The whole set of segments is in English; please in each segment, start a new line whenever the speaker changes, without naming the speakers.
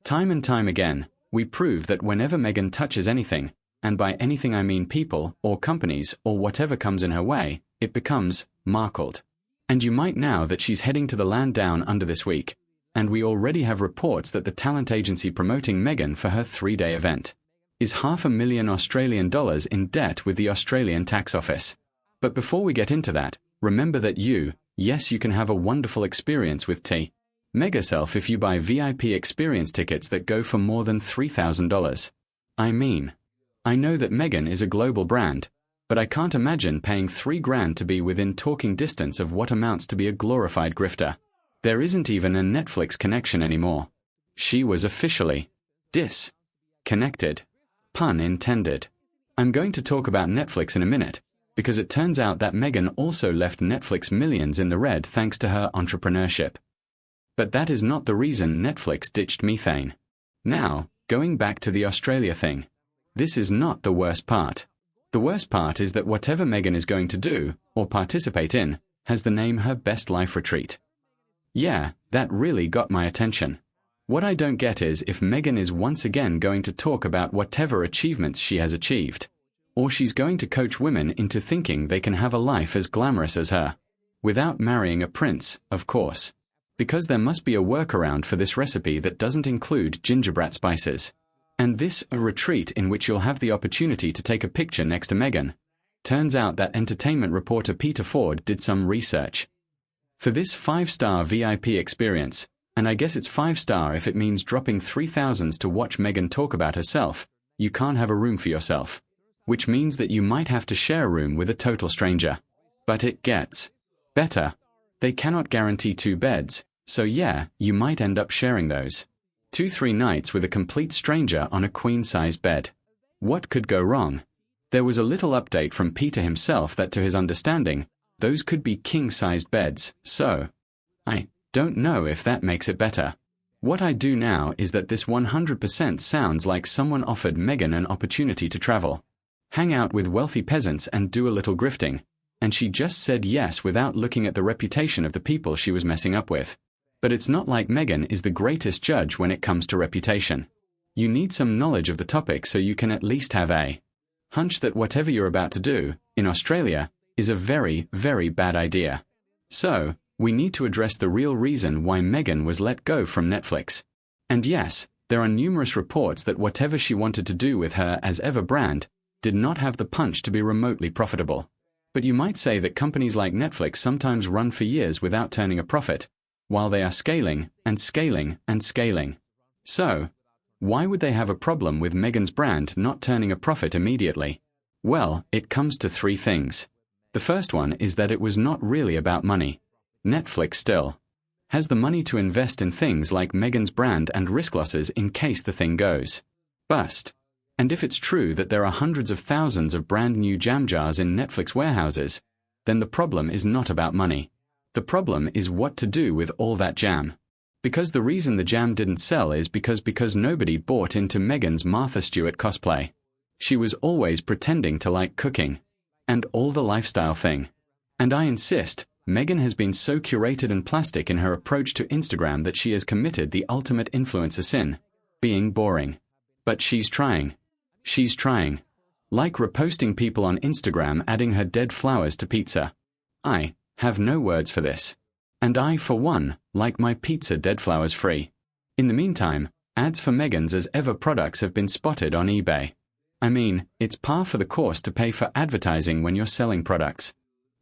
Time and time again, we prove that whenever Meghan touches anything, and by anything I mean people, or companies, or whatever comes in her way, it becomes markled. And you might now that she's heading to the land down under this week, and we already have reports that the talent agency promoting Meghan for her 3-day event is $500,000 Australian dollars in debt with the Australian Tax Office. But before we get into that, remember that yes, you can have a wonderful experience with Meg herself if you buy VIP experience tickets that go for more than $3,000. I know that Meghan is a global brand, but I can't imagine paying $3,000 to be within talking distance of what amounts to be a glorified grifter. There isn't even a Netflix connection anymore. She was officially disconnected. Pun intended. I'm going to talk about Netflix in a minute, because it turns out that Meghan also left Netflix millions in the red thanks to her entrepreneurship. But that is not the reason Netflix ditched methane. Now, going back to the Australia thing. This is not the worst part. The worst part is that whatever Meghan is going to do, or participate in, has the name Her Best Life Retreat. Yeah, that really got my attention. What I don't get is if Meghan is once again going to talk about whatever achievements she has achieved, or she's going to coach women into thinking they can have a life as glamorous as her, without marrying a prince, of course. Because there must be a workaround for this recipe that doesn't include gingerbread spices. And this a retreat in which you'll have the opportunity to take a picture next to Meghan. Turns out that entertainment reporter Peter Ford did some research. For this 5-star VIP experience, and I guess it's 5-star if it means dropping $3,000 to watch Meghan talk about herself, you can't have a room for yourself. Which means that you might have to share a room with a total stranger. But it gets better. They cannot guarantee 2 beds, so yeah, you might end up sharing those 2-3 nights with a complete stranger on a queen-sized bed. What could go wrong? There was a little update from Peter himself that to his understanding, those could be king-sized beds, so I don't know if that makes it better. What I do now is that this 100% sounds like someone offered Meghan an opportunity to travel, hang out with wealthy peasants and do a little grifting, and she just said yes without looking at the reputation of the people she was messing up with. But it's not like Meghan is the greatest judge when it comes to reputation. You need some knowledge of the topic so you can at least have a hunch that whatever you're about to do, in Australia, is a very, very bad idea. So, we need to address the real reason why Meghan was let go from Netflix. And yes, there are numerous reports that whatever she wanted to do with her as ever brand did not have the punch to be remotely profitable. But you might say that companies like Netflix sometimes run for years without turning a profit, while they are scaling and scaling and scaling. So, why would they have a problem with Meghan's brand not turning a profit immediately? Well, it comes to 3 things. The first one is that it was not really about money. Netflix still has the money to invest in things like Meghan's brand and risk losses in case the thing goes bust. And if it's true that there are hundreds of thousands of brand new jam jars in Netflix warehouses, then the problem is not about money. The problem is what to do with all that jam. Because the reason the jam didn't sell is because nobody bought into Meghan's Martha Stewart cosplay. She was always pretending to like cooking. And all the lifestyle thing. And I insist, Meghan has been so curated and plastic in her approach to Instagram that she has committed the ultimate influencer sin. Being boring. But she's trying. She's trying. Like reposting people on Instagram adding her dead flowers to pizza. I have no words for this. And I, for one, like my pizza dead flowers free. In the meantime, ads for Meghan's as ever products have been spotted on eBay. I mean, it's par for the course to pay for advertising when you're selling products.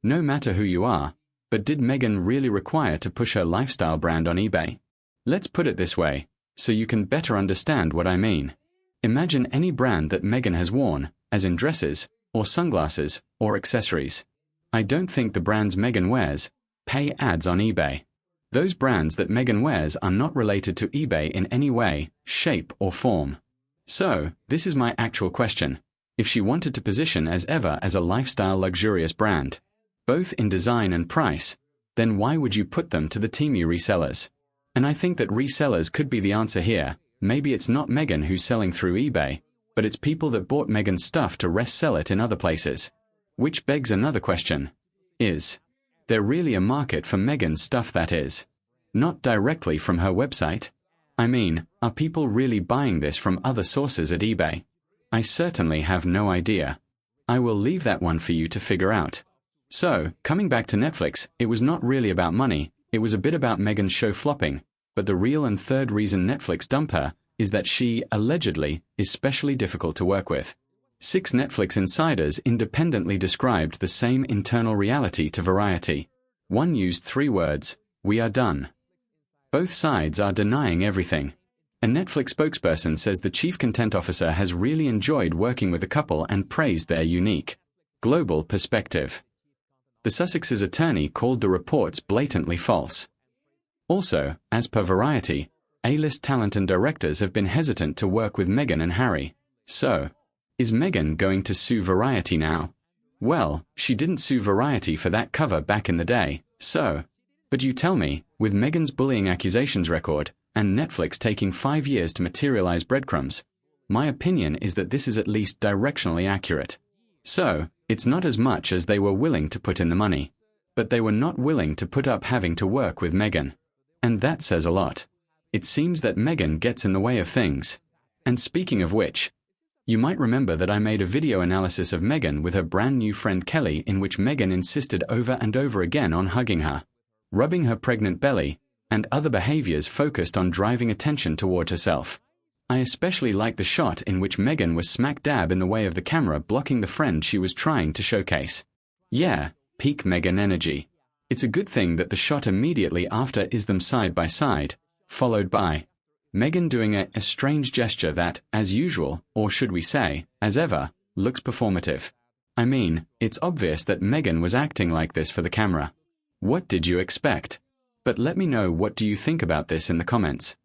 No matter who you are, but did Meghan really require to push her lifestyle brand on eBay? Let's put it this way, so you can better understand what I mean. Imagine any brand that Meghan has worn, as in dresses, or sunglasses, or accessories. I don't think the brands Meghan wears pay ads on eBay. Those brands that Meghan wears are not related to eBay in any way, shape, or form. So, this is my actual question. If she wanted to position as ever as a lifestyle luxurious brand, both in design and price, then why would you put them to the Temu resellers? And I think that resellers could be the answer here. Maybe it's not Meghan who's selling through eBay, but it's people that bought Meghan's stuff to resell it in other places. Which begs another question. Is there really a market for Meghan's stuff that is not directly from her website? I mean, are people really buying this from other sources at eBay? I certainly have no idea. I will leave that one for you to figure out. So, coming back to Netflix, it was not really about money, it was a bit about Meghan's show flopping, but the real and third reason Netflix dumped her is that she, allegedly, is specially difficult to work with. 6 Netflix insiders independently described the same internal reality to Variety. One used 3 words: "We are done." Both sides are denying everything. A Netflix spokesperson says the chief content officer has really enjoyed working with the couple and praised their unique, global perspective. The Sussex's attorney called the reports blatantly false. Also, as per Variety, A-list talent and directors have been hesitant to work with Meghan and Harry. So, is Meghan going to sue Variety now? Well, she didn't sue Variety for that cover back in the day, so. But you tell me, with Meghan's bullying accusations record, and Netflix taking 5 years to materialize breadcrumbs, my opinion is that this is at least directionally accurate. So, it's not as much as they were willing to put in the money. But they were not willing to put up having to work with Meghan. And that says a lot. It seems that Meghan gets in the way of things. And speaking of which, you might remember that I made a video analysis of Meghan with her brand new friend Kelly, in which Meghan insisted over and over again on hugging her, rubbing her pregnant belly, and other behaviors focused on driving attention toward herself. I especially liked the shot in which Meghan was smack dab in the way of the camera blocking the friend she was trying to showcase. Yeah, peak Meghan energy. It's a good thing that the shot immediately after is them side by side, followed by Meghan doing a strange gesture that, as usual, or should we say, as ever, looks performative. I mean, it's obvious that Meghan was acting like this for the camera. What did you expect? But let me know, what do you think about this in the comments.